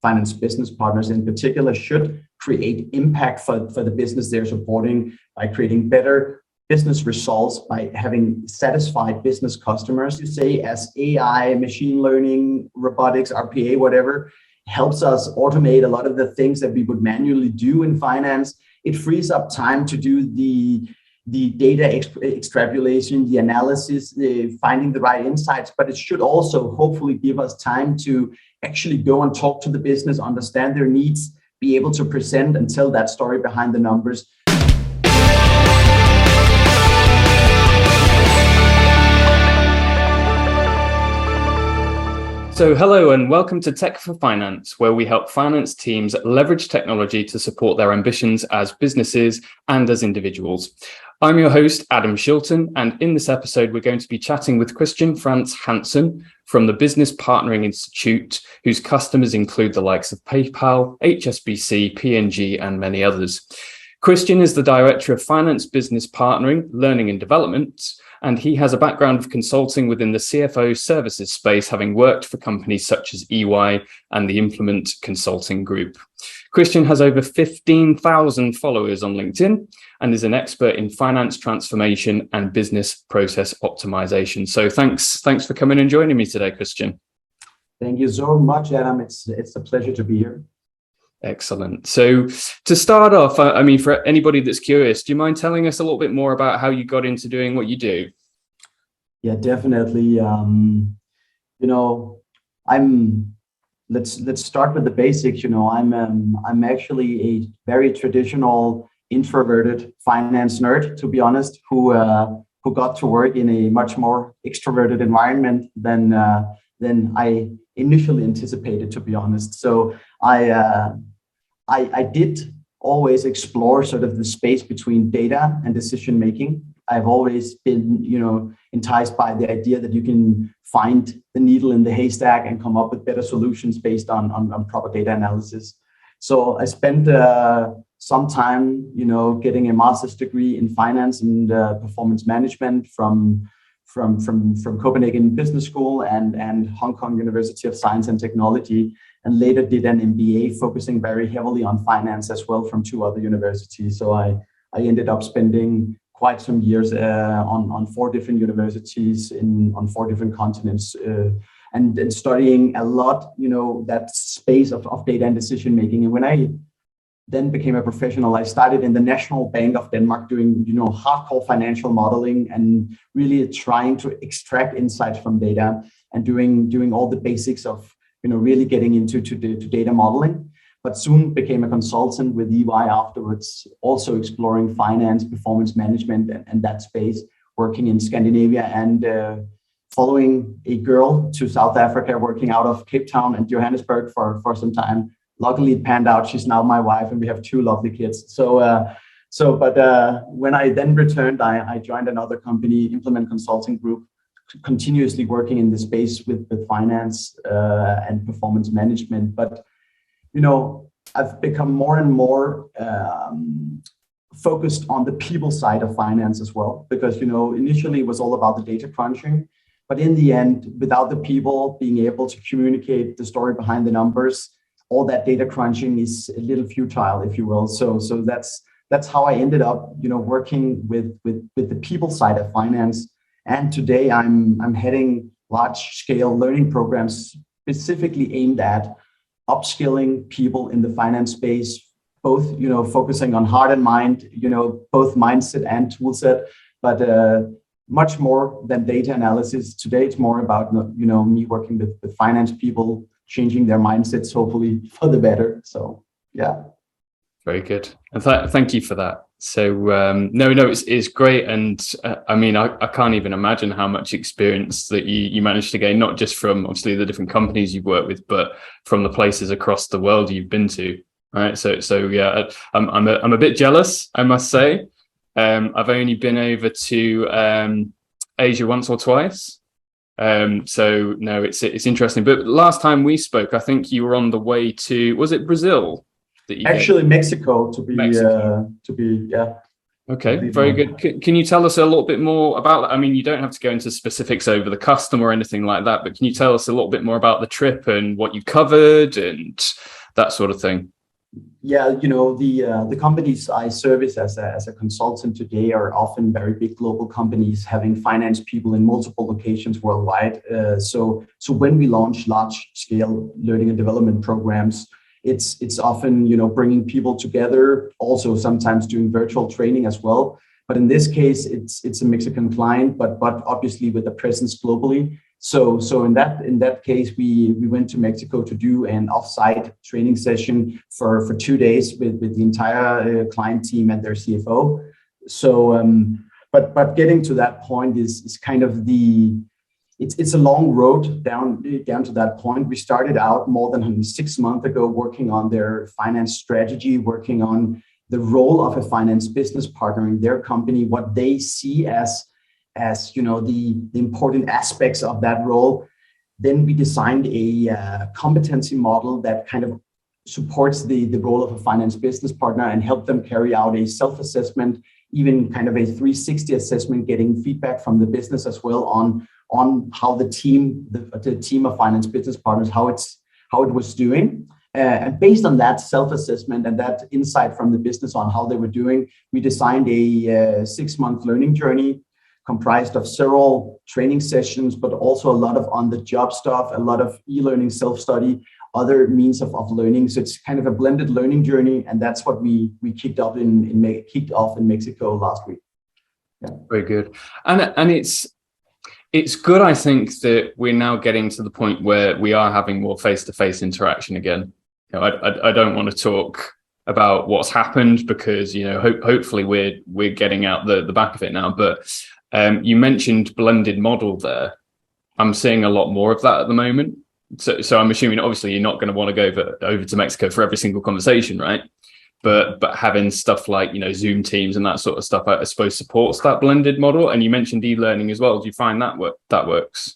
finance business partners in particular should create impact for the business they're supporting by creating better business results, by having satisfied business customers. You say as AI, machine learning, robotics, RPA, whatever, helps us automate a lot of the things that we would manually do in finance. It frees up time to do the data extrapolation, the analysis, finding the right insights, but it should also hopefully give us time to actually go and talk to the business, understand their needs, be able to present and tell that story behind the numbers. So hello and welcome to Tech for Finance, where we help finance teams leverage technology to support their ambitions as businesses and as individuals. I'm your host, Adam Shilton, and in this episode, we're going to be chatting with Christian Frans Hansen from the Business Partnering Institute, whose customers include the likes of PayPal, HSBC, P&G, and many others. Christian is the Director of Finance Business Partnering, Learning and Development, and he has a background of consulting within the CFO services space, having worked for companies such as EY and the Implement Consulting Group. Christian has over 15,000 followers on LinkedIn and is an expert in finance transformation and business process optimization. So thanks for coming and joining me today, Christian. Thank you so much, Adam. It's a pleasure to be here. Excellent. So to start off, I mean, for anybody that's curious, do you mind telling us a little bit more about how you got into doing what you do? Yeah, definitely. Let's start with the basics. I'm actually a very traditional introverted finance nerd, to be honest, who got to work in a much more extroverted environment than I initially anticipated, to be honest. So I did always explore sort of the space between data and decision making. I've always been, enticed by the idea that you can find the needle in the haystack and come up with better solutions based on proper data analysis. So I spent some time, getting a master's degree in finance and performance management from Copenhagen Business School and Hong Kong University of Science and Technology, and later did an MBA focusing very heavily on finance as well from two other universities. So I ended up spending quite some years on four different universities on four different continents and studying a lot, that space of data and decision making. And when I then became a professional, I started in the National Bank of Denmark doing, hardcore financial modeling and really trying to extract insights from data and doing all the basics of, really getting into data modeling. But soon became a consultant with EY afterwards, also exploring finance, performance management, and that space, working in Scandinavia and following a girl to South Africa, working out of Cape Town and Johannesburg for some time. Luckily, it panned out. She's now my wife, and we have two lovely kids. But when I then returned, I joined another company, Implement Consulting Group, continuously working in the space with finance and performance management. But I've become more and more focused on the people side of finance as well, because initially it was all about the data crunching, but in the end, without the people being able to communicate the story behind the numbers, all that data crunching is a little futile, if you will. So that's how I ended up, working with the people side of finance. And today I'm heading large scale learning programs specifically aimed at upskilling people in the finance space, both, focusing on heart and mind, both mindset and tool set, but much more than data analysis. Today, it's more about, me working with finance people, changing their mindsets, hopefully for the better. So, yeah. Very good. And thank you for that. So, it's great. And I can't even imagine how much experience that you managed to gain, not just from obviously the different companies you've worked with, but from the places across the world you've been to. Right. So yeah, I'm a bit jealous, I must say. I've only been over to Asia once or twice. So no, it's interesting. But last time we spoke, I think you were on the way to, was it Brazil? Actually, Mexico to be. Yeah. Okay, very good. Can you tell us a little bit more about that? I mean, you don't have to go into specifics over the customer or anything like that, but can you tell us a little bit more about the trip and what you covered and that sort of thing? Yeah, the companies I service as a consultant today are often very big global companies having finance people in multiple locations worldwide. So when we launch large scale learning and development programs, it's often bringing people together, also sometimes doing virtual training as well. But in this case, it's a Mexican client, but obviously with a presence globally. So in that case, we went to Mexico to do an offsite training session for 2 days with the entire client team and their CFO. So but getting to that point is kind of it's a long road down to that point. We started out more than 6 months ago working on their finance strategy, working on the role of a finance business partner in their company, what they see as the important aspects of that role. Then we designed a competency model that kind of supports the role of a finance business partner and help them carry out a self-assessment, even kind of a 360 assessment, getting feedback from the business as well on how the team of finance business partners, how it was doing. And based on that self-assessment and that insight from the business on how they were doing, we designed a 6-month learning journey comprised of several training sessions, but also a lot of on-the-job stuff, a lot of e-learning, self-study, other means of learning. So it's kind of a blended learning journey, and that's what we kicked off in Mexico last week. Yeah. Very good, and it's good. I think that we're now getting to the point where we are having more face-to-face interaction again. I don't want to talk about what's happened because hopefully we're getting out the back of it now, but. You mentioned blended model there. I'm seeing a lot more of that at the moment. So I'm assuming obviously you're not going to want to go over to Mexico for every single conversation, right? But having stuff like Zoom Teams and that sort of stuff, I suppose, supports that blended model. And you mentioned e-learning as well. Do you find that works?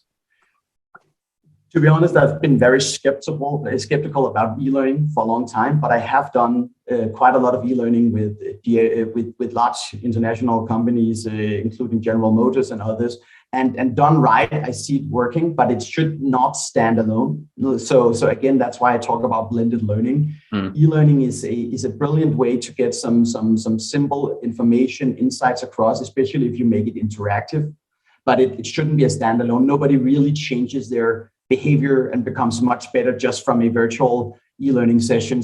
To be honest, I've been very skeptical about e-learning for a long time, but I have done quite a lot of e-learning with large international companies, including General Motors and others. And done right, I see it working, but it should not stand alone. So again, that's why I talk about blended learning. E-learning is a brilliant way to get some simple information, insights across, especially if you make it interactive. But it shouldn't be a standalone. Nobody really changes their behavior and becomes much better just from a virtual e-learning session.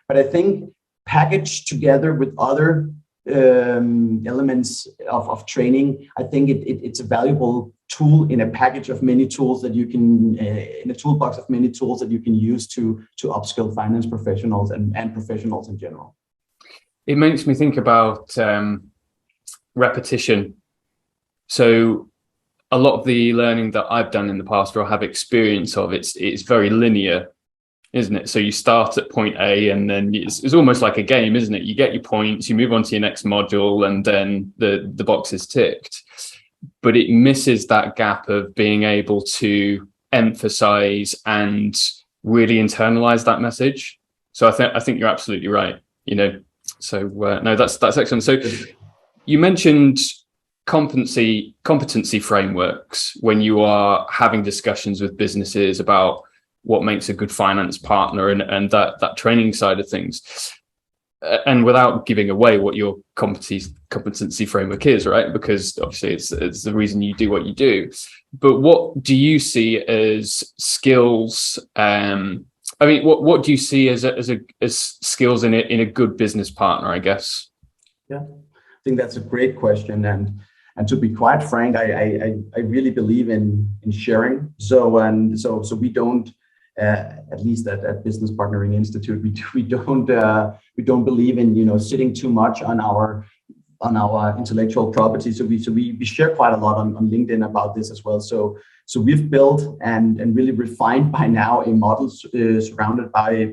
But I think packaged together with other elements of training, I think it's a valuable tool in a package of many tools that you can, in a toolbox of many tools that you can use to upskill finance professionals and professionals in general. It makes me think about repetition. So a lot of the learning that I've done in the past or have experience of, it's very linear, isn't it? So you start at point A and then it's almost like a game, isn't it? You get your points, you move on to your next module, and then the box is ticked. But it misses that gap of being able to emphasize and really internalize that message. So I think you're absolutely right. So no, that's excellent. So you mentioned competency frameworks when you are having discussions with businesses about what makes a good finance partner and that training side of things, and without giving away what your competency framework is, right? Because obviously it's the reason you do what you do. But what do you see as skills? What do you see as skills in a good business partner, I guess? Yeah, I think that's a great question. And to be quite frank, I really believe in sharing. So we don't, at least at Business Partnering Institute, we don't believe in sitting too much on our intellectual property. So we share quite a lot on LinkedIn about this as well. So we've built and really refined by now a model surrounded by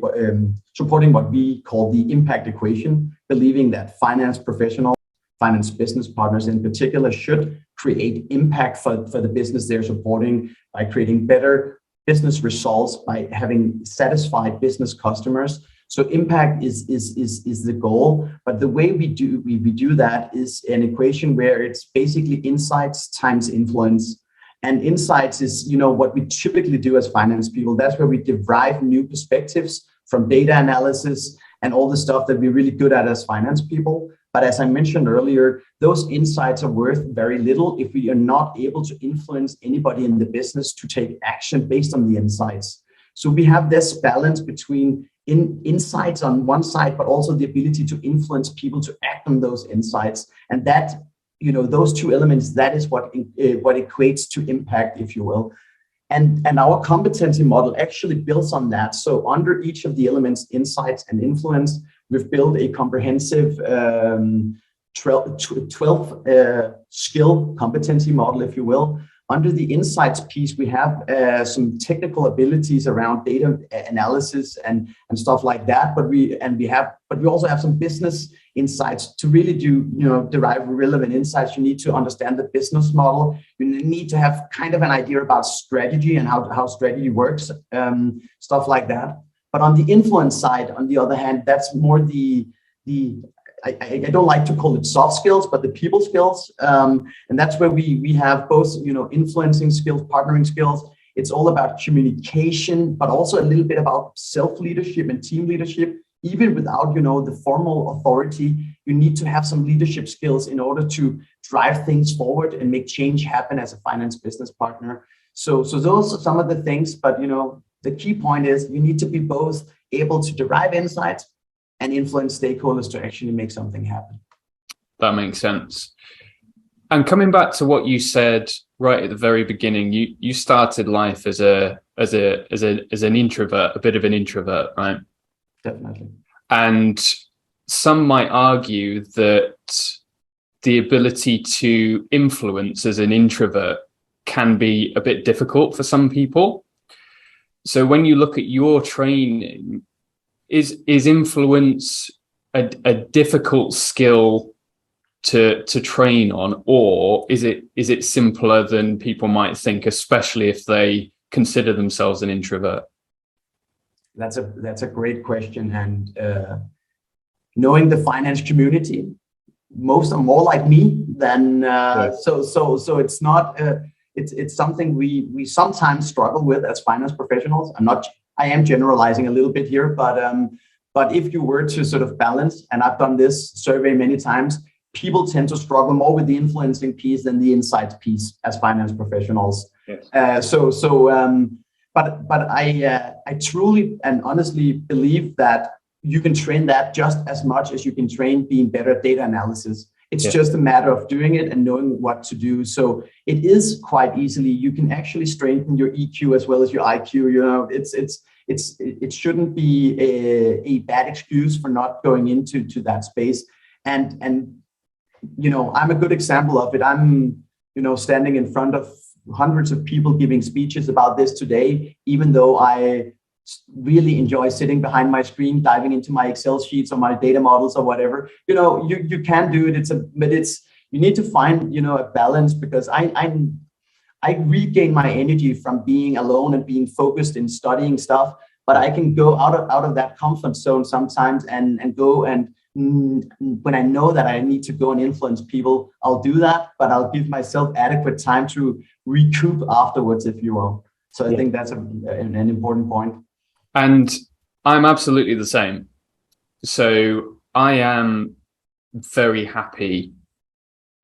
supporting what we call the impact equation, believing that finance professionals, finance business partners in particular, should create impact for the business they're supporting by creating better business results, by having satisfied business customers. So impact is the goal, but the way we do that is an equation where it's basically insights times influence. And insights is what we typically do as finance people. That's where we derive new perspectives from data analysis and all the stuff that we're really good at as finance people. But as I mentioned earlier, those insights are worth very little if we are not able to influence anybody in the business to take action based on the insights. So we have this balance between insights on one side, but also the ability to influence people to act on those insights. And that, those two elements, that is what equates to impact, if you will. And our competency model actually builds on that. So under each of the elements, insights and influence, we've built a comprehensive 12 skill competency model, if you will. Under the insights piece, we have some technical abilities around data analysis and stuff like that. But we also have some business insights to really derive relevant insights. You need to understand the business model. You need to have kind of an idea about strategy and how strategy works, stuff like that. But on the influence side, on the other hand, that's more I don't like to call it soft skills, but the people skills. And that's where we have both, influencing skills, partnering skills. It's all about communication, but also a little bit about self-leadership and team leadership. Even without, the formal authority, you need to have some leadership skills in order to drive things forward and make change happen as a finance business partner. So those are some of the things, but, the key point is you need to be both able to derive insights and influence stakeholders to actually make something happen. That makes sense. And coming back to what you said right at the very beginning, you started life as an introvert, a bit of an introvert, right? Definitely. And some might argue that the ability to influence as an introvert can be a bit difficult for some people. So when you look at your training, is influence a difficult skill to train on, or is it simpler than people might think, especially if they consider themselves an introvert? That's a great question, and knowing the finance community, most are more like me than so it's not it's something we sometimes struggle with as finance professionals. I am generalizing a little bit here, but if you were to sort of balance, and I've done this survey many times, people tend to struggle more with the influencing piece than the insights piece as finance professionals. Yes. But I truly and honestly believe that you can train that just as much as you can train being better at data analysis. It's just a matter of doing it and knowing what to do. So it is quite easily, you can actually strengthen your EQ as well as your IQ. It shouldn't be a bad excuse for not going into that space. And I'm a good example of it. I'm standing in front of hundreds of people giving speeches about this today, even though I really enjoy sitting behind my screen, diving into my Excel sheets or my data models or whatever. You can do it. But you need to find a balance, because I regain my energy from being alone and being focused in studying stuff. But I can go out of that comfort zone sometimes and go and when I know that I need to go and influence people, I'll do that. But I'll give myself adequate time to recoup afterwards, if you will. So I think that's an important point. And I'm absolutely the same. So I am very happy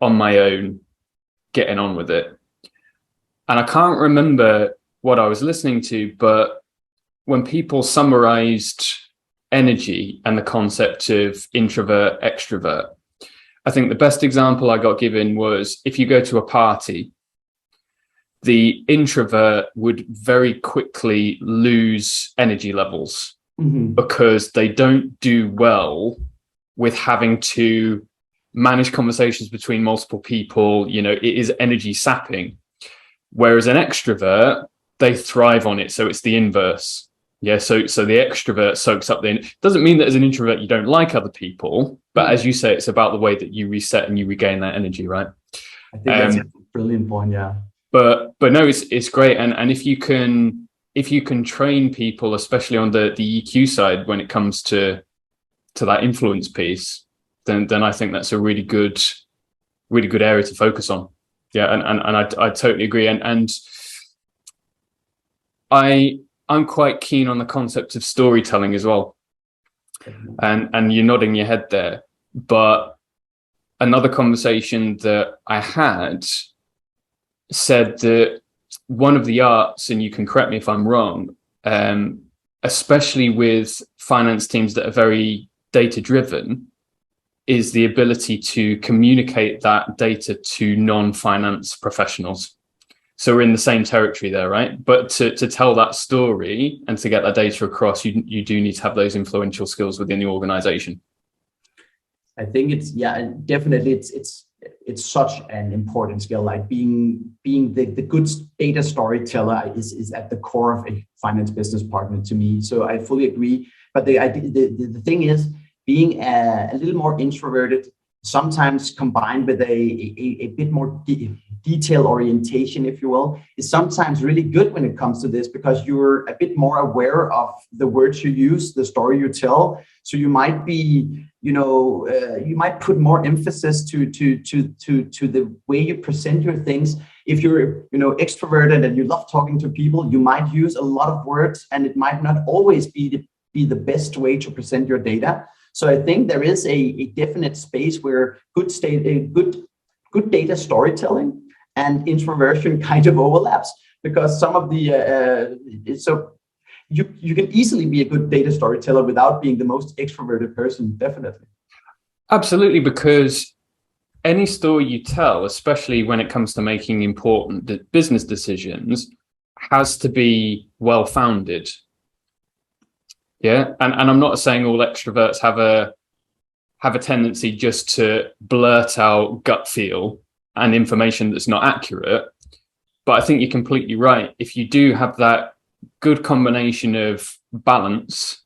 on my own, getting on with it. And I can't remember what I was listening to, but when people summarized energy and the concept of introvert, extrovert, I think the best example I got given was, if you go to a party, the introvert would very quickly lose energy levels because they don't do well with having to manage conversations between multiple people. It is energy sapping. Whereas an extrovert, they thrive on it. So it's the inverse. Yeah. So the extrovert soaks up doesn't mean that as an introvert, you don't like other people, but as you say, it's about the way that you reset and you regain that energy, right? I think that's a brilliant point. Yeah. But no, it's great. And if you can train people, especially on the EQ side, when it comes to that influence piece, then I think that's a really good area to focus on. Yeah. And I totally agree. And I I'm quite keen on the concept of storytelling as well. And you're nodding your head there. But another conversation that I had said that one of the arts, and you can correct me if I'm wrong, especially with finance teams that are very data driven, is the ability to communicate that data to non-finance professionals. So we're in the same territory there, right? But to tell that story and to get that data across, you do need to have those influential skills within the organization. I think it's, yeah, definitely it's such an important skill. Like being the good data storyteller is at the core of a finance business partner to me. So I fully agree. But the thing is, being a little more introverted, sometimes combined with a bit more detail orientation, if you will, is sometimes really good when it comes to this, because you're a bit more aware of the words you use, the story you tell. So you might be, you might put more emphasis to the way you present your things. If you're, extroverted and you love talking to people, you might use a lot of words, and it might not always be the best way to present your data. So I think there is a definite space where good data storytelling and introversion kind of overlaps, because some of the you can easily be a good data storyteller without being the most extroverted person, definitely. Absolutely, because any story you tell, especially when it comes to making important business decisions, has to be well-founded. Yeah, and I'm not saying all extroverts have a tendency just to blurt out gut feel and information that's not accurate. But I think you're completely right. If you do have that good combination of balance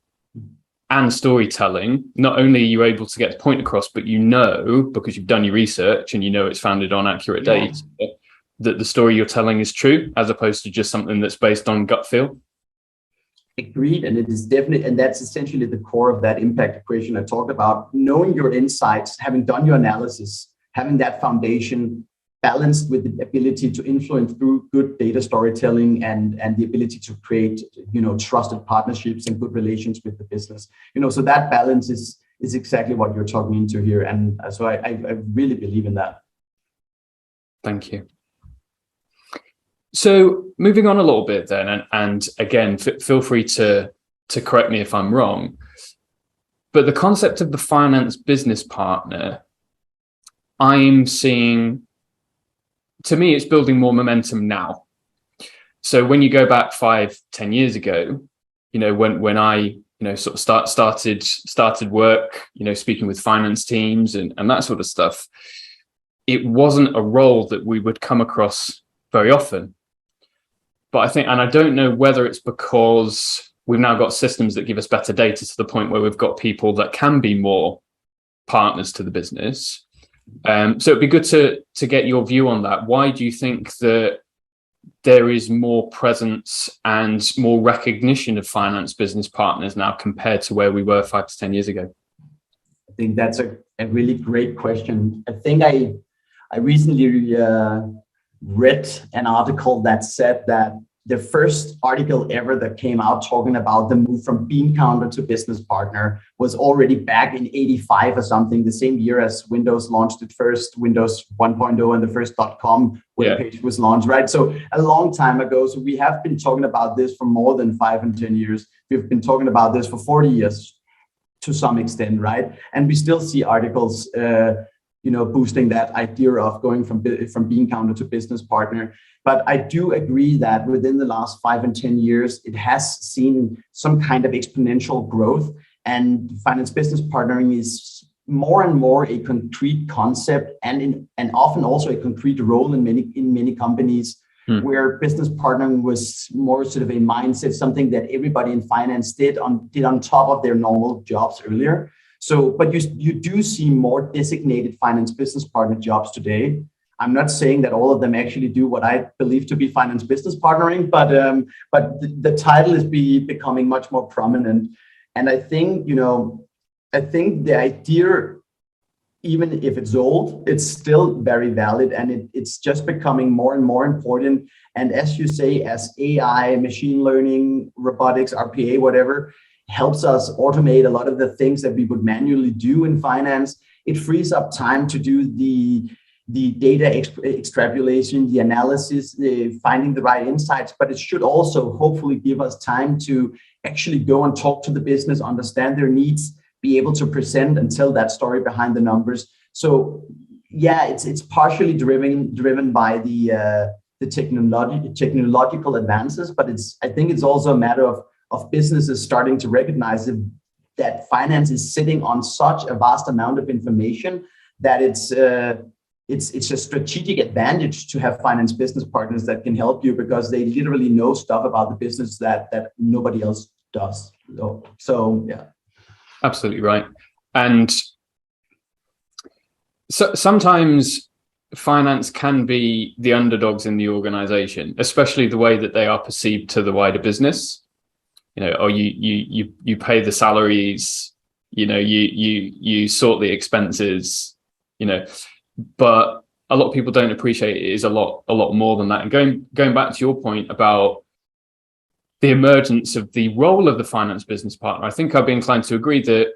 and storytelling, not only are you able to get the point across, but because you've done your research and it's founded on accurate data, that the story you're telling is true, as opposed to just something that's based on gut feel. Agreed. And it is definitely, and that's essentially the core of that impact equation I talked about. Knowing your insights, having done your analysis, having that foundation balanced with the ability to influence through good data storytelling and the ability to create, trusted partnerships and good relations with the business. So that balance is exactly what you're talking into here. And so I really believe in that. Thank you. So moving on a little bit then, and again, feel free to correct me if I'm wrong, but the concept of the finance business partner, I'm seeing, to me, it's building more momentum now. So when you go back 5-10 years ago, when I, sort of started work, speaking with finance teams and that sort of stuff, it wasn't a role that we would come across very often. But I think, and I don't know whether it's because we've now got systems that give us better data to the point where we've got people that can be more partners to the business. So it'd be good to get your view on that. Why do you think that there is more presence and more recognition of finance business partners now compared to where we were 5 to 10 years ago? I think that's a really great question. I think I recently read an article that said that the first article ever that came out talking about the move from bean counter to business partner was already back in 85 or something, the same year as Windows launched its first Windows 1.0 and the first .com webpage was launched, right? So a long time ago. So we have been talking about this for more than 5 and 10 years. We've been talking about this for 40 years to some extent, right? And we still see articles boosting that idea of going from bean counter to business partner. But I do agree that within the last 5 and 10 years, it has seen some kind of exponential growth, and finance business partnering is more and more a concrete concept and often also a concrete role in many companies, where business partnering was more sort of a mindset, something that everybody in finance did on top of their normal jobs earlier. So, but you do see more designated finance business partner jobs today. I'm not saying that all of them actually do what I believe to be finance business partnering, but the title is becoming much more prominent. And I think, the idea even if it's old, it's still very valid, and it's just becoming more and more important. And as you say, as AI, machine learning, robotics, RPA, whatever, helps us automate a lot of the things that we would manually do in finance, it frees up time to do the data extrapolation, the analysis, finding the right insights, but it should also hopefully give us time to actually go and talk to the business, understand their needs, be able to present and tell that story behind the numbers. So yeah, it's partially driven by the technological advances, but I think it's also a matter of businesses starting to recognize that finance is sitting on such a vast amount of information that it's a strategic advantage to have finance business partners that can help you, because they literally know stuff about the business that nobody else does. So yeah. Absolutely right. And so sometimes finance can be the underdogs in the organization, especially the way that they are perceived to the wider business. You pay the salaries, you sort the expenses, but a lot of people don't appreciate it is a lot more than that. And going back to your point about the emergence of the role of the finance business partner, I think I'd be inclined to agree that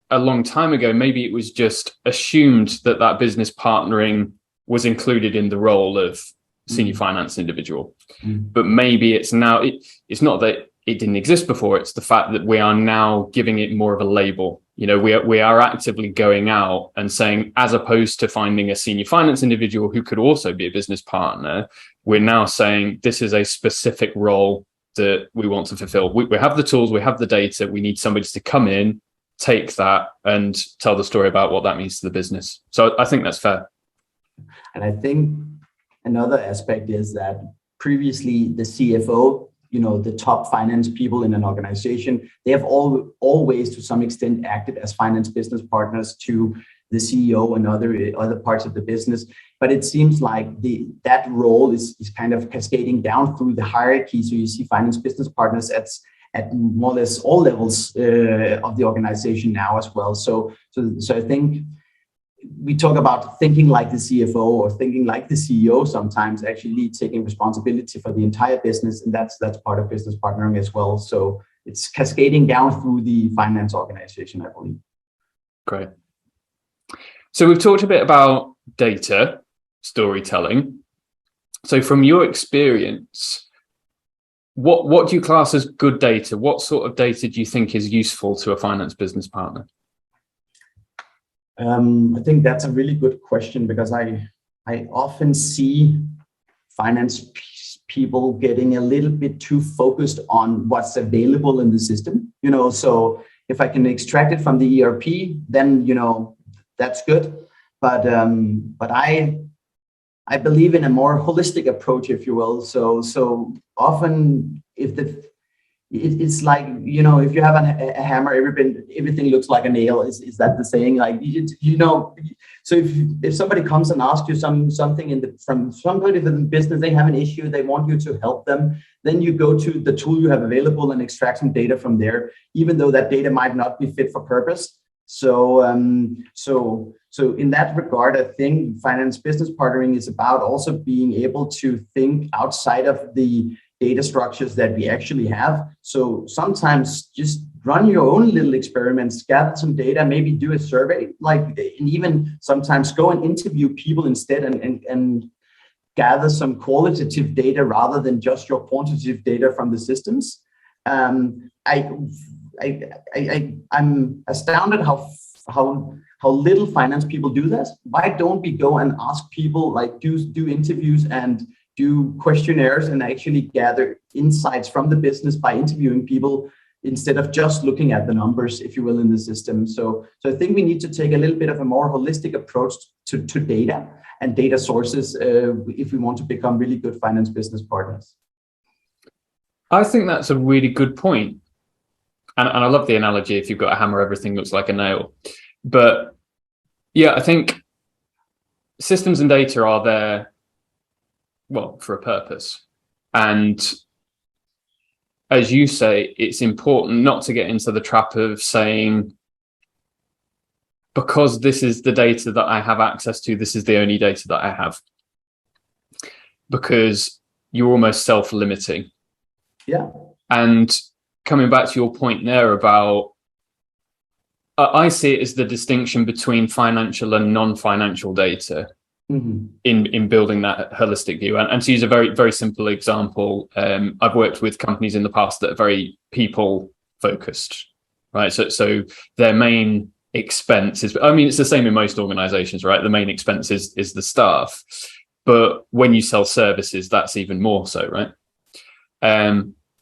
a long time ago, maybe it was just assumed that business partnering was included in the role of senior finance individual. But maybe it's now, it's not that it didn't exist before, it's the fact that we are now giving it more of a label. We are actively going out and saying, as opposed to finding a senior finance individual who could also be a business partner, we're now saying this is a specific role that we want to fulfill. We have the tools, we have the data, we need somebody to come in, take that and tell the story about what that means to the business. So I think that's fair. And I think another aspect is that previously the CFO, the top finance people in an organization, they have always to some extent acted as finance business partners to the CEO and other parts of the business. But it seems like that role is kind of cascading down through the hierarchy. So you see finance business partners at more or less all levels of the organization now as well. So I think we talk about thinking like the CFO or thinking like the CEO sometimes, actually taking responsibility for the entire business, and that's part of business partnering as well. So it's cascading down through the finance organization, I believe. Great. So we've talked a bit about data storytelling. So from your experience, what do you class as good data? What sort of data do you think is useful to a finance business partner? I think that's a really good question, because I often see finance people getting a little bit too focused on what's available in the system. So if I can extract it from the ERP, then that's good. But I believe in a more holistic approach, if you will. So often it's like, if you have a hammer, everything looks like a nail. Is that the saying? Like, so if somebody comes and asks you something from somebody in the business, they have an issue, they want you to help them, then you go to the tool you have available and extract some data from there, even though that data might not be fit for purpose. So in that regard, I think finance business partnering is about also being able to think outside of the data structures that we actually have. So sometimes just run your own little experiments, gather some data, maybe do a survey, and even sometimes go and interview people instead and gather some qualitative data rather than just your quantitative data from the systems. I'm astounded how little finance people do that. Why don't we go and ask people, like do interviews and do questionnaires and actually gather insights from the business by interviewing people instead of just looking at the numbers, if you will, in the system. So I think we need to take a little bit of a more holistic approach to data and data sources if we want to become really good finance business partners. I think that's a really good point. And I love the analogy, if you've got a hammer, everything looks like a nail. But yeah, I think systems and data are there, well, for a purpose. And as you say, it's important not to get into the trap of saying, because this is the data that I have access to, this is the only data that I have. Because you're almost self-limiting. Yeah. And coming back to your point there about, I see it as the distinction between financial and non-financial data in building that holistic view. And to use a very, very simple example, I've worked with companies in the past that are very people focused, right? So their main expense is, I mean, it's the same in most organizations, right? The main expense is the staff. But when you sell services, that's even more so, right?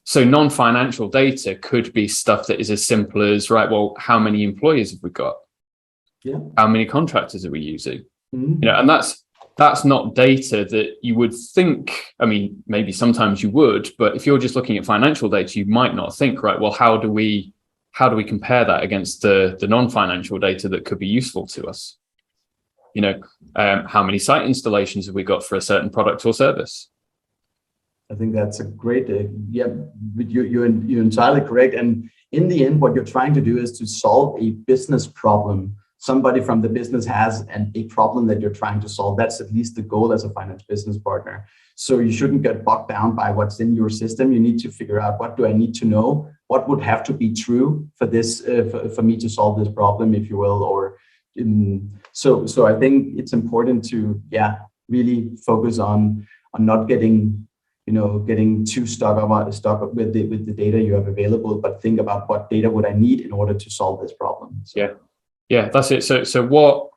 So non-financial data could be stuff that is as simple as, right, well, how many employees have we got? Yeah. How many contractors are we using? And that's not data that you would think, I mean, maybe sometimes you would, but if you're just looking at financial data, you might not think, right, well, how do we compare that against the non-financial data that could be useful to us? How many site installations have we got for a certain product or service? I think that's a great, you're entirely correct. And in the end, what you're trying to do is to solve a business problem. Somebody from the business has a problem that you're trying to solve. That's at least the goal as a finance business partner. So you shouldn't get bogged down by what's in your system. You need to figure out, what do I need to know? What would have to be true for this, for me to solve this problem, if you will, or so I think it's important to really focus on not getting too stuck with the data you have available, but think about what data would I need in order to solve this problem. So. Yeah, that's it. So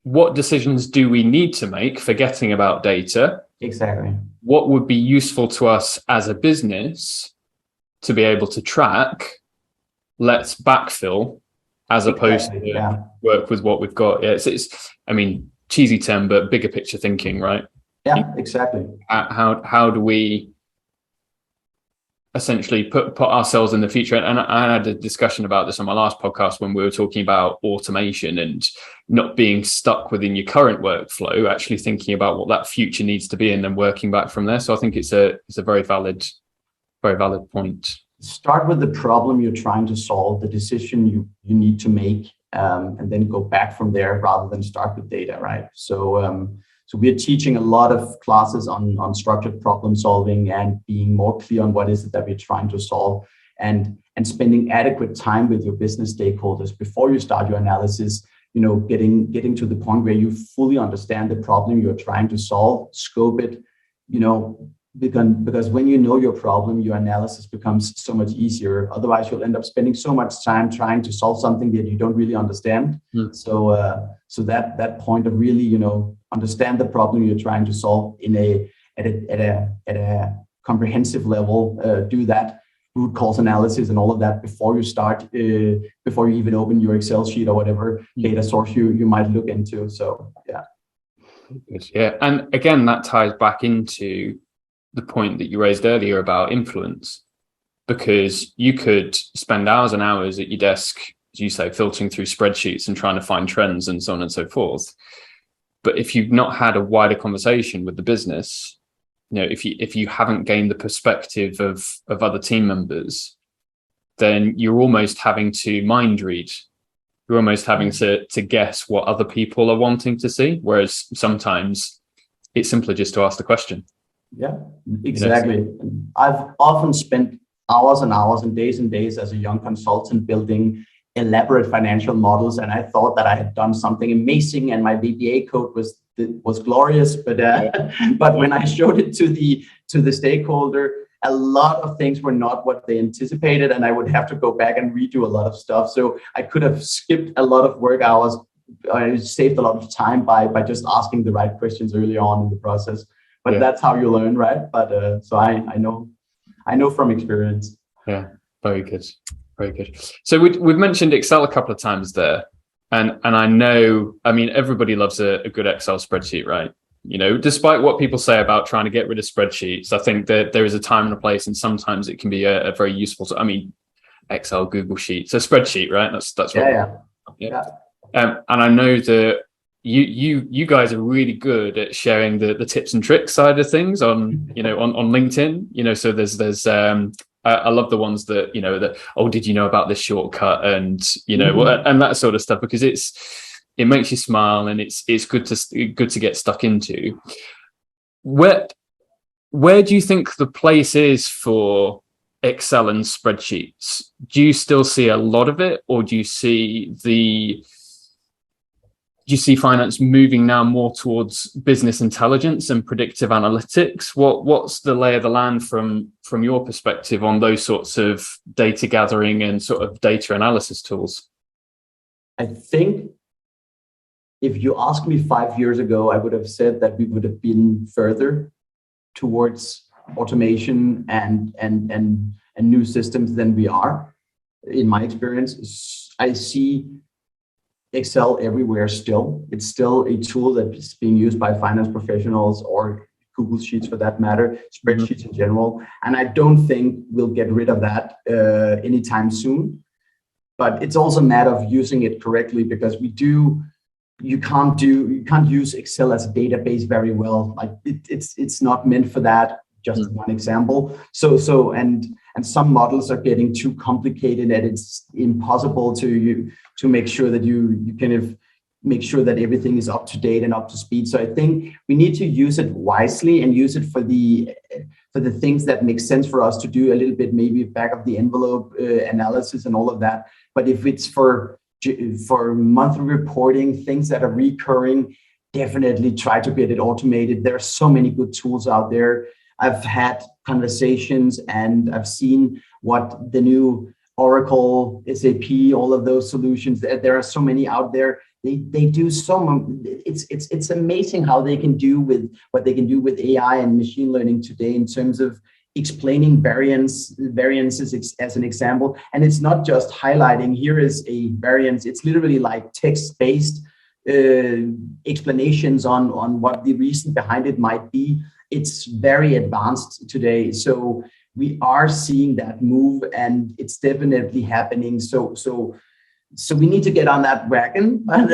what decisions do we need to make, forgetting about data? Exactly. What would be useful to us as a business to be able to track? Let's backfill as opposed to work with what we've got. Yeah, it's I mean, cheesy term, but bigger picture thinking, right? Yeah, exactly. How do we essentially put ourselves in the future? And I had a discussion about this on my last podcast when we were talking about automation and not being stuck within your current workflow, actually thinking about what that future needs to be and then working back from there. So I think it's a very valid point. Start with the problem you're trying to solve, the decision you need to make, and then go back from there rather than start with data, right? So we're teaching a lot of classes on structured problem solving and being more clear on what is it that we're trying to solve, and spending adequate time with your business stakeholders before you start your analysis, getting to the point where you fully understand the problem you're trying to solve, scope it, because when you know your problem, your analysis becomes so much easier. Otherwise, you'll end up spending so much time trying to solve something that you don't really understand. So that point of really, understand the problem you're trying to solve at a comprehensive level. Do that root cause analysis and all of that before you start, before you even open your Excel sheet or whatever data source you might look into. So yeah, and again, that ties back into the point that you raised earlier about influence, because you could spend hours and hours at your desk, as you say, filtering through spreadsheets and trying to find trends and so on and so forth. But if you've not had a wider conversation with the business, if you haven't gained the perspective of other team members, then you're almost having to mind read. You're almost having to guess what other people are wanting to see, whereas sometimes it's simpler just to ask the question. Yeah, exactly. I've often spent hours and hours and days as a young consultant building elaborate financial models, and I thought that I had done something amazing and my VBA code was glorious, but when I showed it to the stakeholder, a lot of things were not what they anticipated, and I would have to go back and redo a lot of stuff. So I could have skipped a lot of work hours. I saved a lot of time by just asking the right questions early on in the process. But that's how you learn, right? But so I know from experience. Yeah, very good. So we've mentioned Excel a couple of times there, and I know, I mean, everybody loves a good Excel spreadsheet, right? Despite what people say about trying to get rid of spreadsheets, I think that there is a time and a place, and sometimes it can be a very useful. I mean, Excel, Google Sheets, a spreadsheet, right? That's what. Yeah. And I know that you guys are really good at sharing the tips and tricks side of things on on LinkedIn. So there's I love the ones that, that, oh, did you know about this shortcut? And, and that sort of stuff, because it makes you smile, and it's good to get stuck into. Where do you think the place is for Excel and spreadsheets? Do you still see a lot of it, or do you see finance moving now more towards business intelligence and predictive analytics? What's the lay of the land from your perspective on those sorts of data gathering and sort of data analysis tools? I think if you asked me 5 years ago, I would have said that we would have been further towards automation and new systems than we are. In my experience, I see Excel everywhere still. It's still a tool that is being used by finance professionals, or Google Sheets for that matter, spreadsheets in general. And I don't think we'll get rid of that anytime soon. But it's also a matter of using it correctly, because you can't use Excel as a database very well. Like it's not meant for that. Just one example. So and some models are getting too complicated that it's impossible to make sure that you kind of make sure that everything is up to date and up to speed. So I think we need to use it wisely and use it for the things that make sense for us to do, a little bit maybe back of the envelope analysis and all of that. But if it's for monthly reporting, things that are recurring, definitely try to get it automated. There are so many good tools out there. I've had conversations and I've seen what the new Oracle, SAP, all of those solutions. There are so many out there. They do so much. It's amazing how they can do with what they can do with AI and machine learning today in terms of explaining variances as an example. And it's not just highlighting, here is a variance. It's literally like text-based explanations on what the reason behind it might be. It's very advanced today. So we are seeing that move, and it's definitely happening. So we need to get on that wagon, but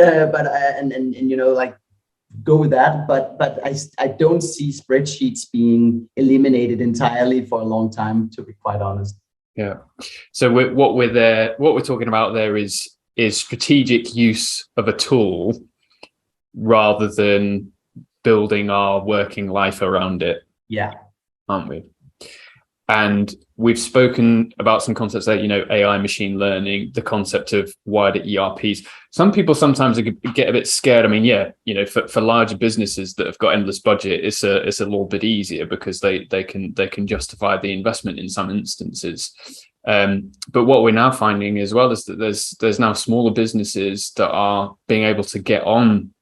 go with that. But I don't see spreadsheets being eliminated entirely for a long time, to be quite honest. Yeah. So what we're talking about there is strategic use of a tool rather than building our working life around it. Yeah. Aren't we? And we've spoken about some concepts there, AI, machine learning, the concept of wider ERPs. Some people sometimes get a bit scared. I mean, for larger businesses that have got endless budget, it's a little bit easier because they can justify the investment in some instances. But what we're now finding as well is that there's now smaller businesses that are being able to get on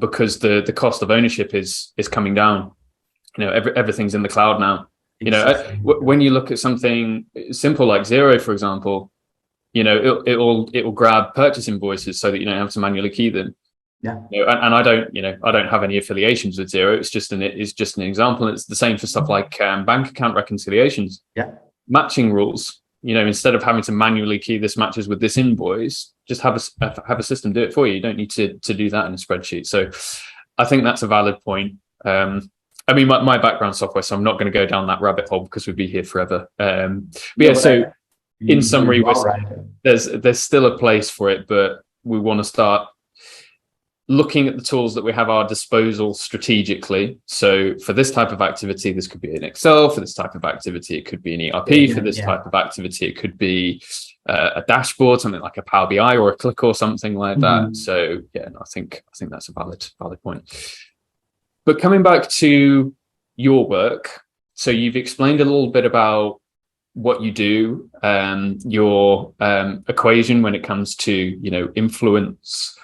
because the cost of ownership is coming down. Everything's in the cloud now. When you look at something simple like Xero, for example, it'll grab purchase invoices so that you don't have to manually key them. Yeah. And I don't have any affiliations with Xero. It's just an example. It's the same for stuff like bank account reconciliations. Yeah. Matching rules. Instead of having to manually key this matches with this invoice, just have a system do it for you. You don't need to do that in a spreadsheet. So I think that's a valid point. I mean, my background's software, so I'm not going to go down that rabbit hole because we'd be here forever. So in summary, there's still a place for it, but we want to start looking at the tools that we have at our disposal strategically. So for this type of activity, this could be an Excel. For this type of activity, it could be an ERP. For this type of activity, it could be a dashboard, something like a Power BI or a Click or something like that. So I think that's a valid point. But coming back to your work, so you've explained a little bit about what you do, your equation when it comes to influence.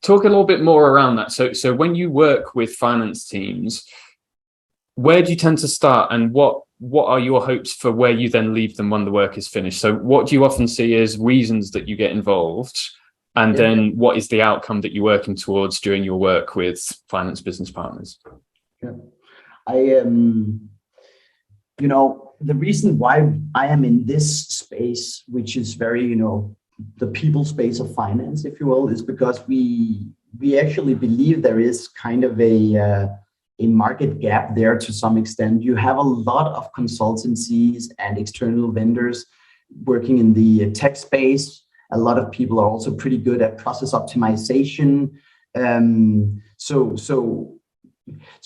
Talk a little bit more around that. So when you work with finance teams, where do you tend to start, and what are your hopes for where you then leave them when the work is finished? So what do you often see as reasons that you get involved? And then what is the outcome that you're working towards during your work with finance business partners? Yeah. The reason why I am in this space, which is very, the people space of finance, if you will, is because we actually believe there is kind of a a market gap there to some extent. You have a lot of consultancies and external vendors working in the tech space. A lot of people are also pretty good at process optimization. So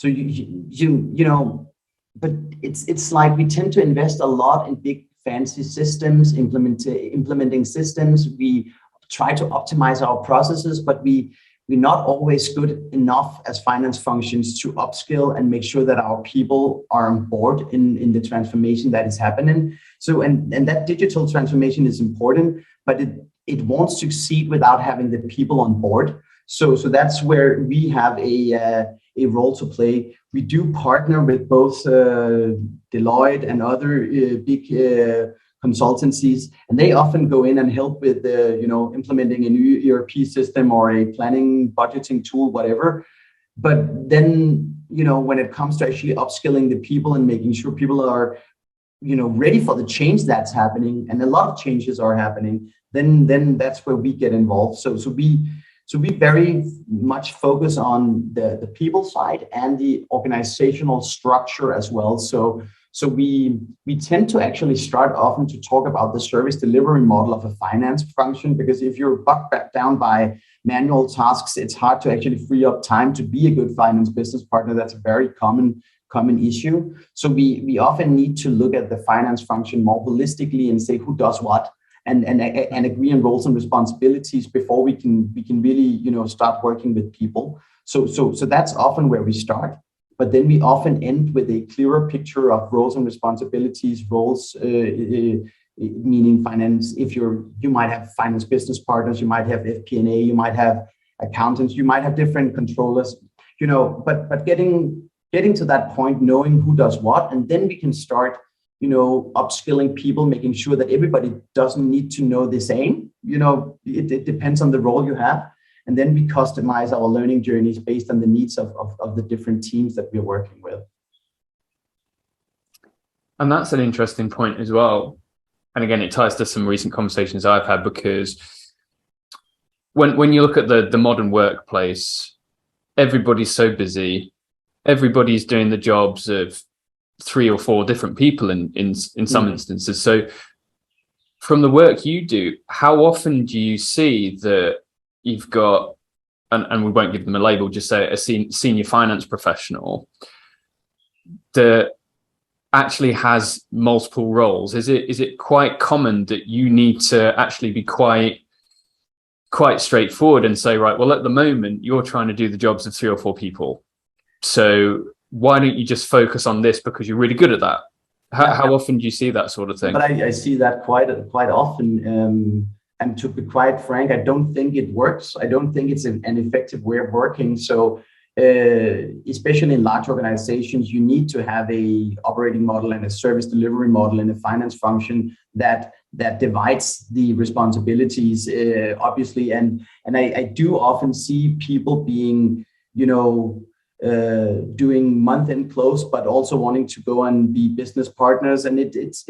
you know, but it's like we tend to invest a lot in big fancy systems, implementing systems. We try to optimize our processes, but we're not always good enough as finance functions to upskill and make sure that our people are on board in the transformation that is happening. So and that digital transformation is important, but it won't succeed without having the people on board. So that's where we have a role to play. We do partner with both Deloitte and other big consultancies, and they often go in and help with implementing a new ERP system or a planning budgeting tool, whatever. But then when it comes to actually upskilling the people and making sure people are ready for the change that's happening, and a lot of changes are happening, then that's where we get involved. So we very much focus on the people side and the organizational structure as well. So we tend to actually start often to talk about the service delivery model of a finance function, because if you're bogged down by manual tasks, it's hard to actually free up time to be a good finance business partner. That's a very common issue. So we often need to look at the finance function more holistically and say who does what, and agree on roles and responsibilities before we can really start working with people. So that's often where we start, but then we often end with a clearer picture of roles and responsibilities. Roles meaning finance. If you might have finance business partners, you might have FP&A, you might have accountants, you might have different controllers. But getting to that point, knowing who does what, and then we can start upskilling people, making sure that everybody doesn't need to know the same. It depends on the role you have. And then we customize our learning journeys based on the needs of the different teams that we're working with. And that's an interesting point as well. And again, it ties to some recent conversations I've had, because when you look at the modern workplace, everybody's so busy. Everybody's doing the jobs of 3 or 4 different people in some instances. So from the work you do, how often do you see that you've got, and we won't give them a label, just say a senior finance professional that actually has multiple roles? Is it quite common that you need to actually be quite straightforward and say, right, well, at the moment you're trying to do the jobs of 3 or 4 people, so why don't you just focus on this because you're really good at that? How often do you see that sort of thing? But I see that quite often. And to be quite frank, I don't think it works. I don't think it's an effective way of working. So especially in large organizations, you need to have a operating model and a service delivery model and a finance function that divides the responsibilities, obviously. And I do often see people being, doing month-end close, but also wanting to go and be business partners. And it's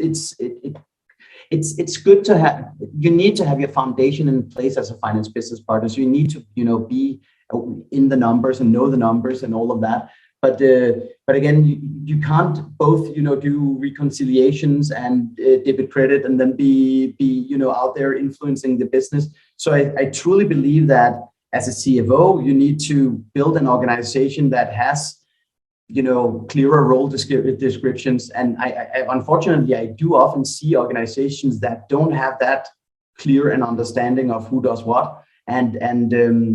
good to have. You need to have your foundation in place as a finance business partner. So you need to be in the numbers and know the numbers and all of that. But again, you can't both do reconciliations and debit credit and then be out there influencing the business. So I truly believe that as a CFO, you need to build an organization that has clearer role descriptions. And I unfortunately, I do often see organizations that don't have that clear and understanding of who does what. And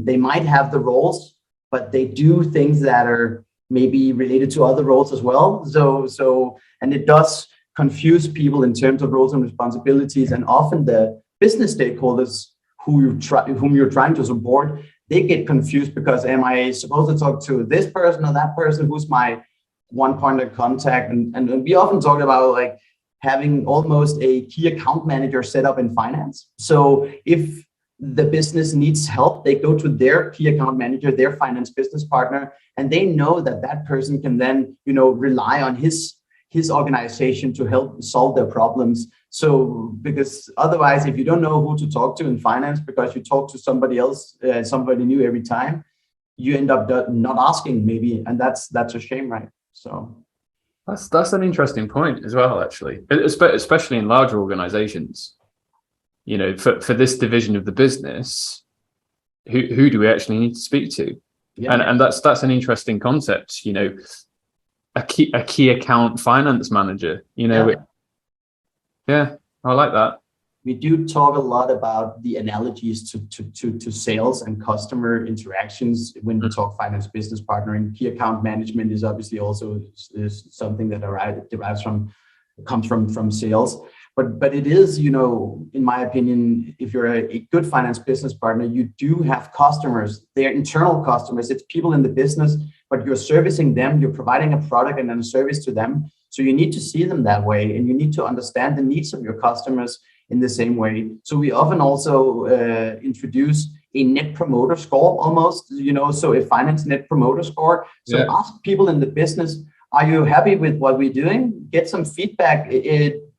they might have the roles, but they do things that are maybe related to other roles as well. So and it does confuse people in terms of roles and responsibilities. And often the business stakeholders whom you're trying to support, they get confused because am I supposed to talk to this person or that person? Who's my one point of contact? And we often talk about like having almost a key account manager set up in finance. So if the business needs help, they go to their key account manager, their finance business partner, and they know that person can then rely on his organization to help solve their problems. So because otherwise, if you don't know who to talk to in finance because you talk to somebody else, somebody new every time, you end up not asking maybe, and that's a shame, right? So that's an interesting point as well, actually, especially in larger organizations. For this division of the business, who do we actually need to speak to? Yeah. And that's an interesting concept. A key account finance manager. Yeah, I like that. We do talk a lot about the analogies to sales and customer interactions when we talk finance business partnering. Key account management is obviously also is something that comes from sales. But it is, in my opinion, if you're a good finance business partner, you do have customers. They're internal customers. It's people in the business, but you're servicing them. You're providing a product and then a service to them. So you need to see them that way, and you need to understand the needs of your customers in the same way. So we often also introduce a net promoter score almost, so a finance net promoter score. So ask people in the business, are you happy with what we're doing? Get some feedback.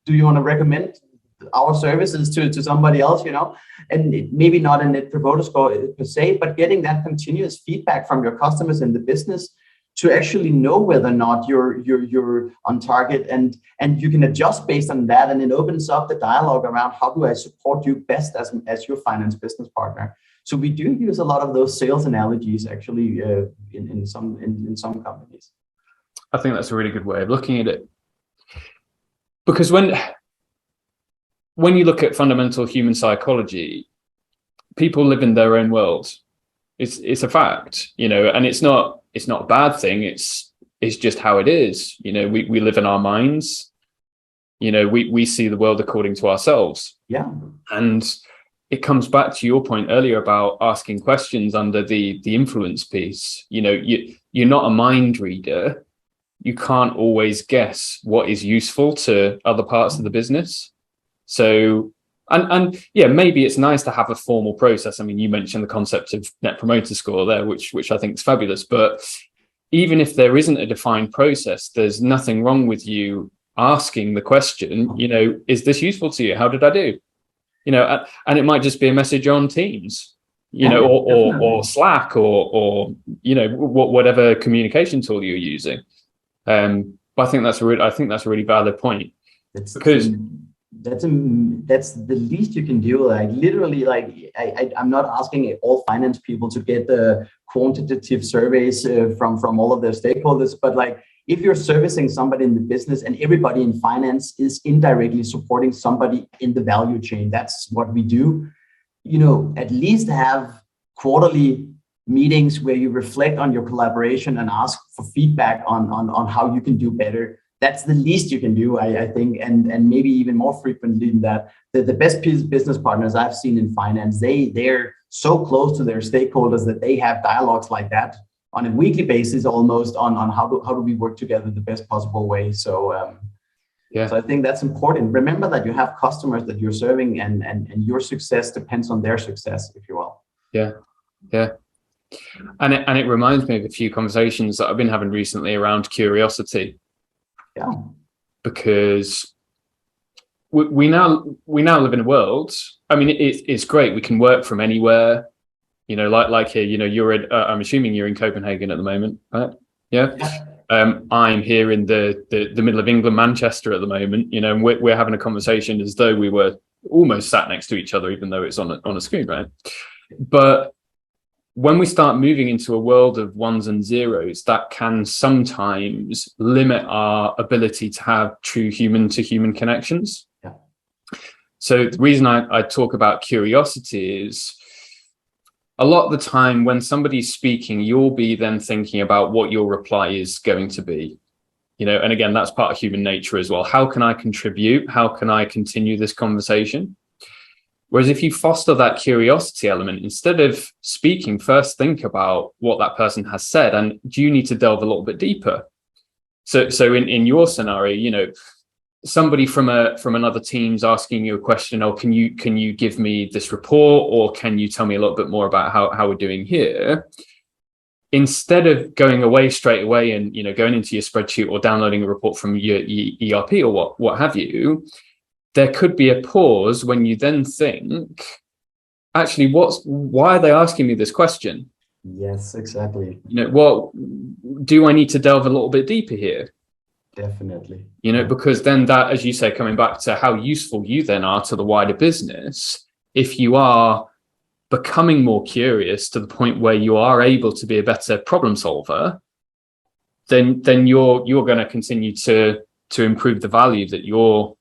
Do you want to recommend our services to somebody else, and maybe not a net promoter score per se, but getting that continuous feedback from your customers in the business to actually know whether or not you're on target, and you can adjust based on that, and it opens up the dialogue around how do I support you best as your finance business partner. So we do use a lot of those sales analogies actually in some companies. I think that's a really good way of looking at it, because when you look at fundamental human psychology, people live in their own world. It's a fact, and it's not a bad thing. It's just how it is. We live in our minds. We see the world according to ourselves. Yeah. And it comes back to your point earlier about asking questions under the influence piece. You're not a mind reader. You can't always guess what is useful to other parts of the business. So, and yeah, maybe it's nice to have a formal process. I mean, you mentioned the concept of net promoter score there, which I think is fabulous. But even if there isn't a defined process, there's nothing wrong with you asking the question, is this useful to you? How did I do? And it might just be a message on Teams, or Slack, or whatever communication tool you're using. But I think that's a really valid point. That's the least you can do. Like literally, I'm not asking all finance people to get the quantitative surveys from all of their stakeholders, but if you're servicing somebody in the business and everybody in finance is indirectly supporting somebody in the value chain, that's what we do. At least have quarterly meetings where you reflect on your collaboration and ask for feedback on how you can do better. That's the least you can do, I think, and maybe even more frequently than that. The best business partners I've seen in finance, they're so close to their stakeholders that they have dialogues like that on a weekly basis, almost on how do we work together the best possible way. So so I think that's important. Remember that you have customers that you're serving, and your success depends on their success, if you will. Yeah. And it reminds me of a few conversations that I've been having recently around curiosity. Yeah. Because we now live in a world. I mean, it's great. We can work from anywhere. Like here. You're I'm assuming you're in Copenhagen at the moment, right? Yeah. I'm here in the middle of England, Manchester at the moment. And we're having a conversation as though we were almost sat next to each other, even though it's on a screen, right? But when we start moving into a world of ones and zeros, that can sometimes limit our ability to have true human-to-human connections. Yeah. So the reason I talk about curiosity is a lot of the time when somebody's speaking, you'll be then thinking about what your reply is going to be. And again, that's part of human nature as well. How can I contribute? How can I continue this conversation? Whereas if you foster that curiosity element, instead of speaking, first think about what that person has said, and do you need to delve a little bit deeper? So in your scenario, somebody from another team's asking you a question, or can you give me this report, or can you tell me a little bit more about how we're doing here? Instead of going away straight away and going into your spreadsheet or downloading a report from your ERP or what have you, there could be a pause when you then think, actually, why are they asking me this question? Yes, exactly. What do I need to delve a little bit deeper here? Definitely. Because then that, as you say, coming back to how useful you then are to the wider business, if you are becoming more curious to the point where you are able to be a better problem solver, then you're going to continue to improve the value that you're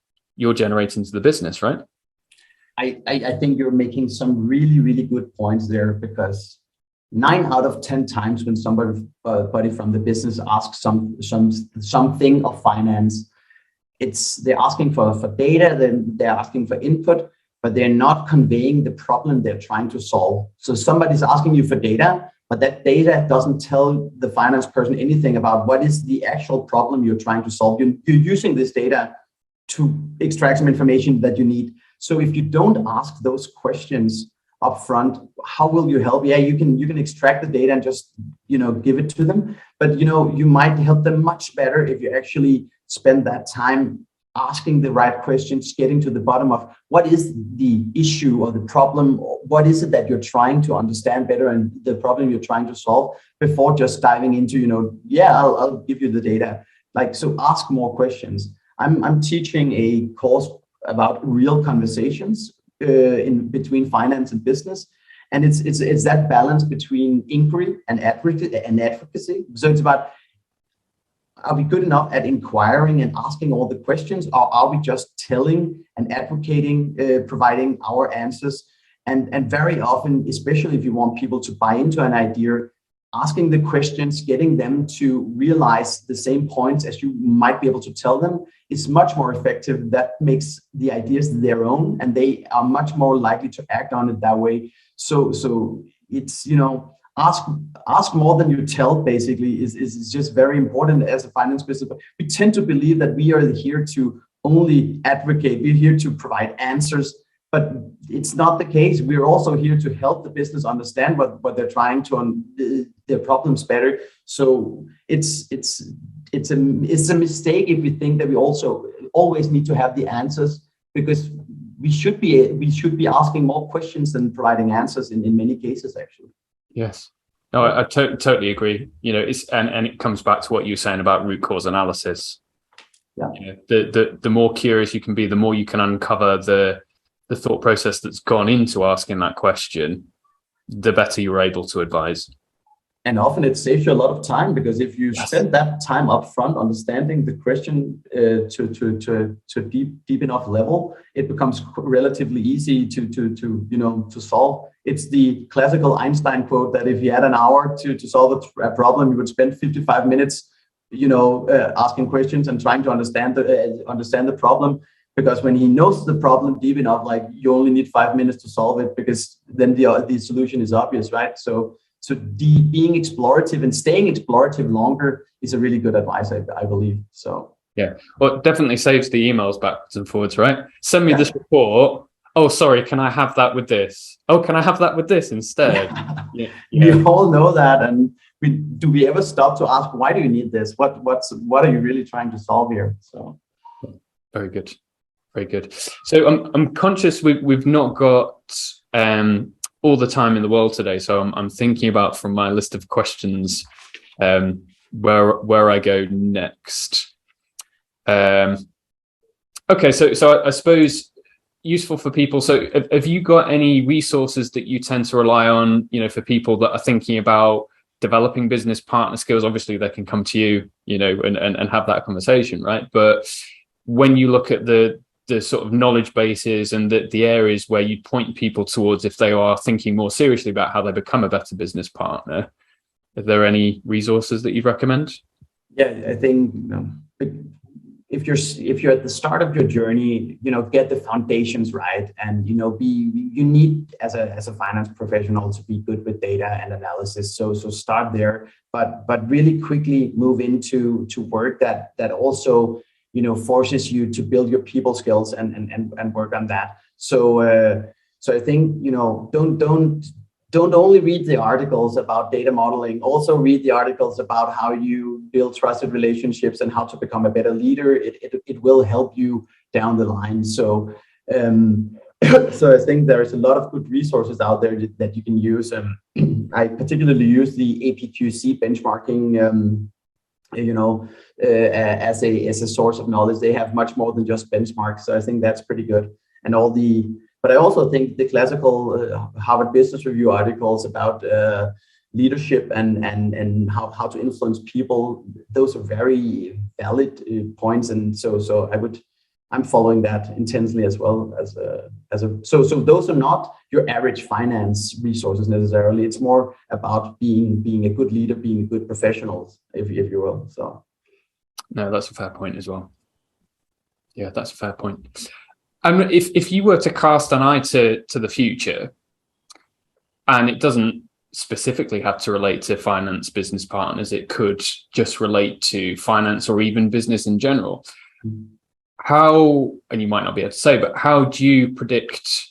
generating to the business, right? I think you're making some really, really good points there, because 9 out of 10 times when somebody from the business asks something of finance, they're asking for data, then they're asking for input, but they're not conveying the problem they're trying to solve. So somebody's asking you for data, but that data doesn't tell the finance person anything about what is the actual problem you're trying to solve. You're using this data to extract some information that you need. So if you don't ask those questions up front, how will you help? Yeah, you can extract the data and just give it to them, but you might help them much better if you actually spend that time asking the right questions, getting to the bottom of what is the issue or the problem, or what is it that you're trying to understand better and the problem you're trying to solve, before just diving into yeah, I'll give you the data. Like, so ask more questions. I'm teaching a course about real conversations in between finance and business, and it's that balance between inquiry and advocacy. So it's about, are we good enough at inquiring and asking all the questions, or are we just telling and advocating, providing our answers? And very often, especially if you want people to buy into an idea, asking the questions, getting them to realize the same points as you might be able to tell them, is much more effective. That makes the ideas their own, and they are much more likely to act on it that way. So it's, ask more than you tell, basically, is just very important as a finance business. We tend to believe that we are here to only advocate, we're here to provide answers, but it's not the case. We're also here to help the business understand what they're trying to, their problems better. So it's a mistake if we think that we also always need to have the answers, because we should be asking more questions than providing answers in many cases, actually. Yes. No, I totally agree. And it comes back to what you were saying about root cause analysis. Yeah. The more curious you can be, the more you can uncover the thought process that's gone into asking that question, the better you're able to advise. And often it saves you a lot of time, because if you spend that time up front understanding the question to deep enough level, it becomes relatively easy to solve. It's the classical Einstein quote that if you had an hour to solve a problem, you would spend 55 minutes asking questions and trying to understand the problem. Because when he knows the problem deep enough, like, you only need 5 minutes to solve it, because then the solution is obvious, right? So being explorative and staying explorative longer is a really good advice, I believe. So yeah, well, it definitely saves the emails backwards and forwards, right? Send me this report. Oh, sorry, can I have that with this? Oh, can I have that with this instead? Yeah. We all know that, and do we ever stop to ask, why do you need this? What are you really trying to solve here? So very good. Very good. So I'm conscious we've not got all the time in the world today. So I'm thinking about, from my list of questions, where I go next. Okay, so I suppose useful for people. So have you got any resources that you tend to rely on, for people that are thinking about developing business partner skills? Obviously they can come to you, and have that conversation, right? But when you look at the sort of knowledge bases and the areas where you point people towards if they are thinking more seriously about how they become a better business partner, are there any resources that you'd recommend? Yeah, I think if you're at the start of your journey, get the foundations right, and you need, as a finance professional, to be good with data and analysis. So start there, but really quickly move into work that also forces you to build your people skills and work on that. So I think don't only read the articles about data modeling, also read the articles about how you build trusted relationships and how to become a better leader. It will help you down the line. So So I think there's a lot of good resources out there that you can use. I particularly use the APQC benchmarking, as a source of knowledge. They have much more than just benchmarks, so I think that's pretty good. And but I also think the classical Harvard Business Review articles about leadership and how to influence people, those are very valid points. And so I'm following that intensely as well so those are not your average finance resources necessarily. It's more about being a good leader, being a good professional, if you will. So no, that's a fair point as well. Yeah, that's a fair point. If you were to cast an eye to the future, and it doesn't specifically have to relate to finance business partners, it could just relate to finance or even business in general. How, and you might not be able to say, but how do you predict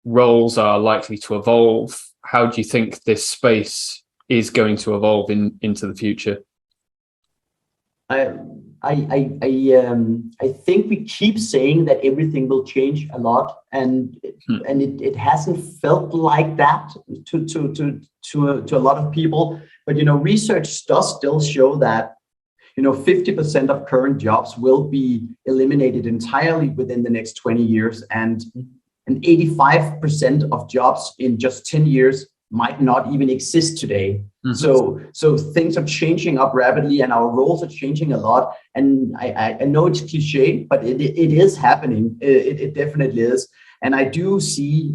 roles are likely to evolve? How do you think this space is going to evolve into the future? I think we keep saying that everything will change a lot, and it hasn't felt like that to a lot of people. But research does still show that 50% of current jobs will be eliminated entirely within the next 20 years, and 85% of jobs in just 10 years might not even exist today. So things are changing up rapidly, and our roles are changing a lot. And I know it's cliche, but it is happening. It definitely is. And I do see,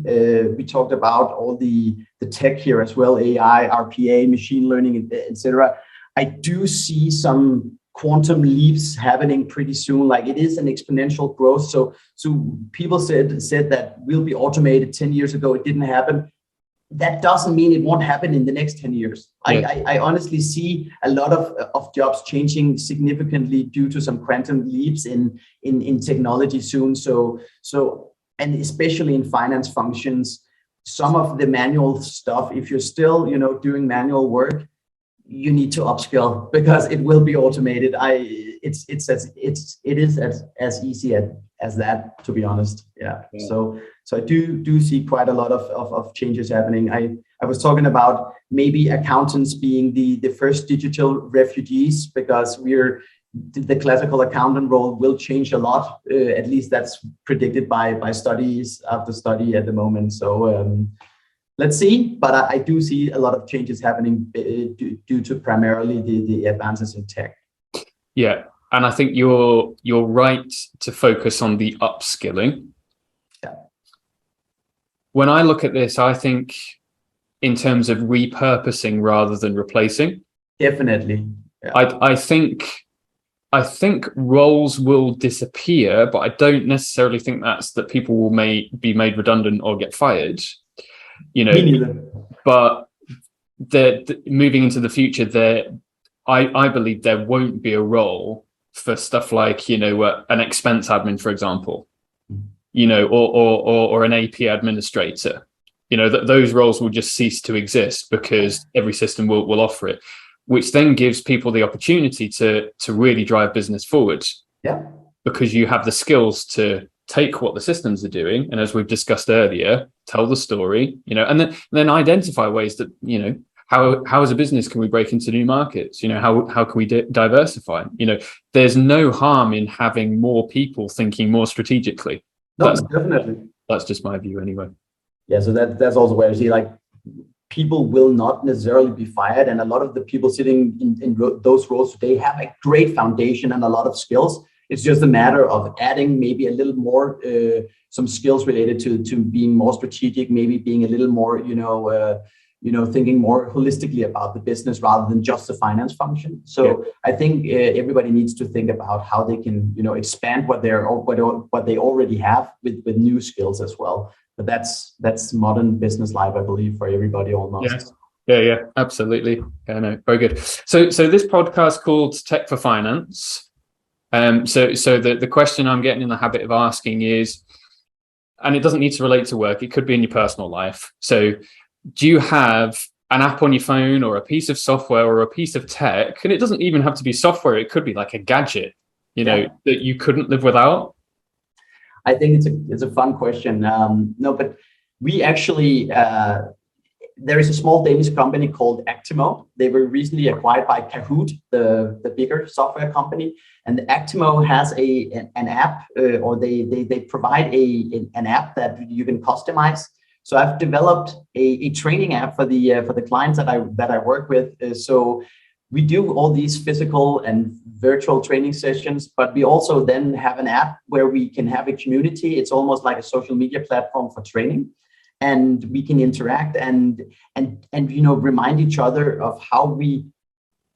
we talked about all the tech here as well, AI, RPA, machine learning, etc. I do see some quantum leaps happening pretty soon. Like, it is an exponential growth. So people said that we'll be automated 10 years ago. It didn't happen. That doesn't mean it won't happen in the next 10 years. Yeah. I honestly see a lot of jobs changing significantly due to some quantum leaps in technology soon. So and especially in finance functions, some of the manual stuff, if you're still doing manual work, you need to upskill, because it will be automated. It is as easy as that, to be honest. Yeah. So I do see quite a lot of changes happening. I was talking about maybe accountants being the first digital refugees, because the classical accountant role will change a lot. At least that's predicted by studies after study at the moment. So let's see, but I do see a lot of changes happening due to primarily the advances in tech. Yeah, and I think you're right to focus on the upskilling. Yeah. When I look at this, I think in terms of repurposing rather than replacing. Definitely. Yeah. I think roles will disappear, but I don't necessarily think that people will be made redundant or get fired. Me neither. But moving into the future, I believe there won't be a role for stuff like an expense admin, for example, or an AP administrator. Those roles will just cease to exist, because every system will offer it, which then gives people the opportunity to really drive business forward. Yeah, because you have the skills to take what the systems are doing, and as we've discussed earlier, tell the story, and then identify ways that, how as a business can we break into new markets? How can we diversify? There's no harm in having more people thinking more strategically. No, definitely. That's just my view anyway. Yeah, so that's also where I see, like, people will not necessarily be fired, and a lot of the people sitting in those roles today have a great foundation and a lot of skills. It's just a matter of adding maybe a little more, some skills related to being more strategic, maybe being a little more, thinking more holistically about the business rather than just the finance function. So yeah. I think everybody needs to think about how they can, expand what they already have with new skills as well. But that's modern business life, I believe, for everybody almost. Yeah, absolutely. Yeah, no, very good. So this podcast called Tech for Finance. So the question I'm getting in the habit of asking is, and it doesn't need to relate to work, it could be in your personal life. So do you have an app on your phone, or a piece of software, or a piece of tech? And it doesn't even have to be software. It could be like a gadget, that you couldn't live without. I think it's a fun question. No, but we actually there is a small Danish company called Actimo. They were recently acquired by Kahoot, the bigger software company. And Actimo has an app, or they provide an app that you can customize. So I've developed a training app for the clients that I work with. So we do all these physical and virtual training sessions, but we also then have an app where we can have a community. It's almost like a social media platform for training, and we can interact and remind each other of how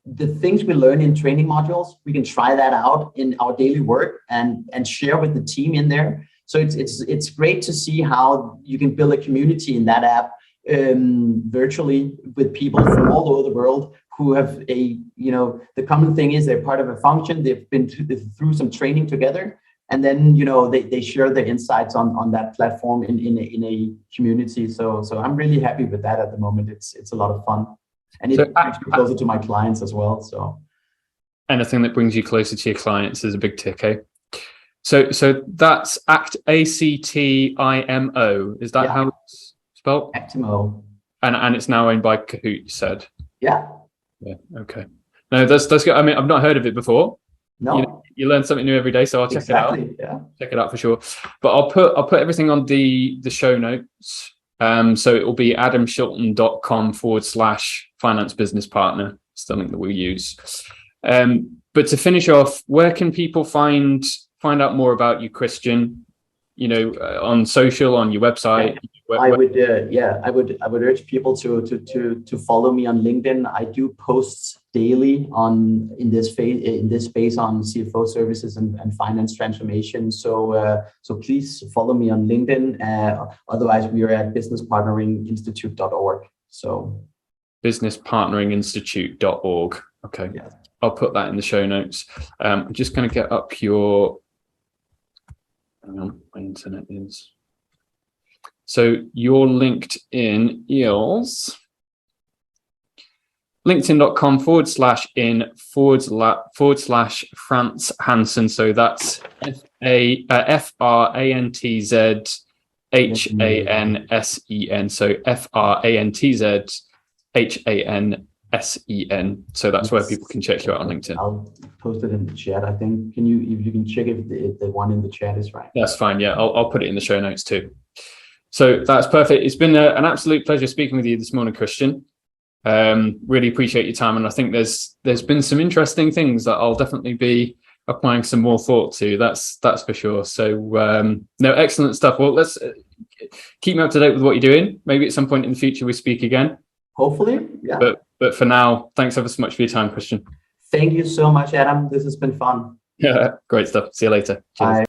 the things we learn in training modules. We can try that out in our daily work and share with the team in there. So it's great to see how you can build a community in that app virtually with people from all over the world who have the common thing is they're part of a function. They've been through some training together, and then they share their insights on that platform in a community. So I'm really happy with that at the moment. It's a lot of fun, and it brings me closer to my clients as well. So anything that brings you closer to your clients is a big tick, eh? So that's ACTIMO. Is that how it's spelled? Actimo. And it's now owned by Kahoot, you said? Yeah. Yeah. Okay. No, that's good. I mean, I've not heard of it before. No. You learn something new every day, so I'll check it out. Yeah. Check it out for sure. But I'll put everything on the show notes. So it will be adamshilton.com/finance business partner. It's the link that we use. But to finish off, where can people find out more about you, Christian? On social, on your website. I would urge people to follow me on LinkedIn. I do posts daily in this space on CFO services and finance transformation. So please follow me on LinkedIn. Otherwise, we are at businesspartneringinstitute.org. So businesspartneringinstitute.org. Okay. Yeah. I'll put that in the show notes. I'm just going to get up your. Hang on, my internet is. So your LinkedIn is linkedin.com/in/Frans Hansen. So that's FRANTZHANSEN. So FRANTZHANSEN. So that's where people can check you out on LinkedIn. I'll post it in the chat. I think if you can check if the one in the chat is right. That's fine. Yeah, I'll put it in the show notes too. So that's perfect. It's been an absolute pleasure speaking with you this morning, Christian. Really appreciate your time, and I think there's been some interesting things that I'll definitely be applying some more thought to. That's for sure. So no, excellent stuff. Well, let's keep me up to date with what you're doing. Maybe at some point in the future we speak again. Hopefully, yeah. But for now, thanks ever so much for your time, Christian. Thank you so much, Adam. This has been fun. Yeah, great stuff. See you later. Cheers. Bye.